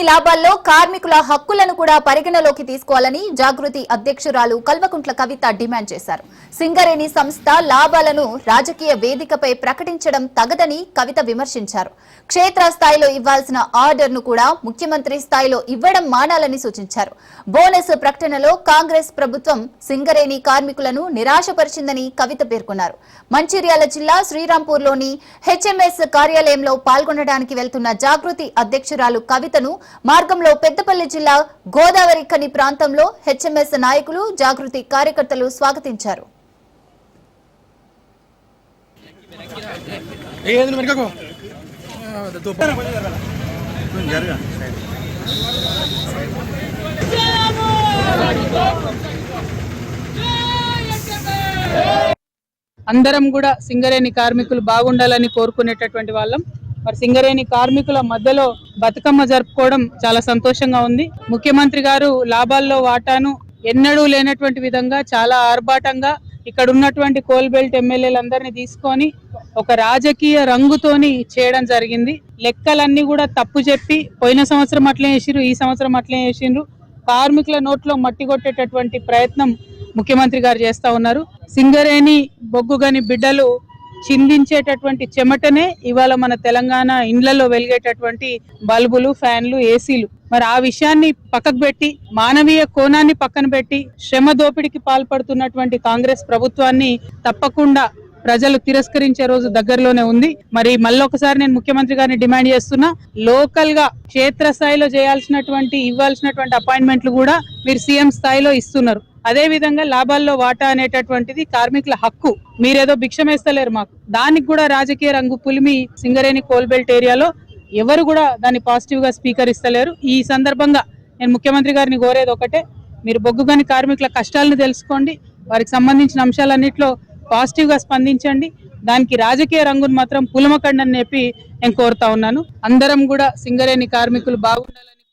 లాభాల్లో కార్మికుల హక్కులను కూడా పరిగణలోకి తీసుకోవాలని జాగృతి అధ్యక్షురాలు కల్వకుంట్ల కవిత డిమాండ్ చేశారు. సింగరేణి సంస్థ లాభాలను రాజకీయ వేదికపై ప్రకటించడం తగదని కవిత విమర్శించారు. క్షేత్రస్థాయిలో ఇవ్వాల్సిన ఆర్డర్ను కూడా ముఖ్యమంత్రి స్థాయిలో ఇవ్వడం మానాలని సూచించారు. బోనస్ ప్రకటనలో కాంగ్రెస్ ప్రభుత్వం సింగరేణి కార్మికులను నిరాశపరిచిందని కవిత పేర్కొన్నారు. మంచిర్యాల జిల్లా శ్రీరాంపూర్లోని హెచ్ఎంఎస్ కార్యాలయంలో పాల్గొనడానికి వెళ్తున్న జాగృతి అధ్యక్షురాలు కవితను మార్గంలో పెద్దపల్లి జిల్లా గోదావరి ఖని ప్రాంతంలో హెచ్ఎంఎస్ నాయకులు, జాగృతి కార్యకర్తలు స్వాగతించారు. అందరం కూడా సింగరేణి కార్మికులు బాగుండాలని కోరుకునేటటువంటి వాళ్ళం. మరి సింగరేణి కార్మికుల మధ్యలో బతుకమ్మ జరుపుకోవడం చాలా సంతోషంగా ఉంది. ముఖ్యమంత్రి గారు లాభాల్లో వాటాను ఎన్నడూ లేనటువంటి విధంగా చాలా ఆర్భాటంగా ఇక్కడ ఉన్నటువంటి కోల్బెల్ట్ ఎమ్మెల్యేలందరినీ తీసుకొని ఒక రాజకీయ రంగుతోని చేయడం జరిగింది. లెక్కలన్నీ కూడా తప్పు చెప్పి పోయిన సంవత్సరం అట్లే చేసిరు, ఈ సంవత్సరం అట్లే చేసిండ్రు. కార్మికుల నోట్లో మట్టి కొట్టేటటువంటి ప్రయత్నం ముఖ్యమంత్రి గారు చేస్తా ఉన్నారు. సింగరేణి బొగ్గుగని బిడ్డలు చిందించేటటువంటి చెమటనే ఇవాళ మన తెలంగాణ ఇండ్లలో వెలిగేటటువంటి బల్బులు, ఫ్యాన్లు, ఏసీలు. మరి ఆ విషయాన్ని పక్కకు పెట్టి మానవీయ కోణాన్ని పక్కన పెట్టి శ్రమ దోపిడికి పాల్పడుతున్నటువంటి కాంగ్రెస్ ప్రభుత్వాన్ని తప్పకుండా ప్రజలు తిరస్కరించే రోజు దగ్గరలోనే ఉంది. మరి మళ్ళొకసారి నేను ముఖ్యమంత్రి గారిని డిమాండ్ చేస్తున్నా, లోకల్ గా క్షేత్ర స్థాయిలో ఇవ్వాల్సినటువంటి అపాయింట్మెంట్లు కూడా మీరు సీఎం స్థాయిలో ఇస్తున్నారు. అదే విధంగా లాభాల్లో వాటా అనేటటువంటిది కార్మికుల హక్కు. మీరేదో భిక్షమేస్తలేరు మాకు. దానికి కూడా రాజకీయ రంగు పులిమి సింగరేణి కోల్బెల్ట్ ఏరియాలో ఎవరు కూడా దాన్ని పాజిటివ్ గా స్వీకరిస్తలేరు. ఈ సందర్భంగా నేను ముఖ్యమంత్రి గారిని కోరేది ఒకటే, మీరు బొగ్గుగని కార్మికుల కష్టాలను తెలుసుకోండి, వారికి సంబంధించిన అంశాలన్నింటిలో పాజిటివ్ గా స్పందించండి. దానికి రాజకీయ రంగును మాత్రం పులమకండి అని చెప్పి నేను కోరుతా ఉన్నాను. అందరం కూడా సింగరేణి కార్మికులు బాగుండాలని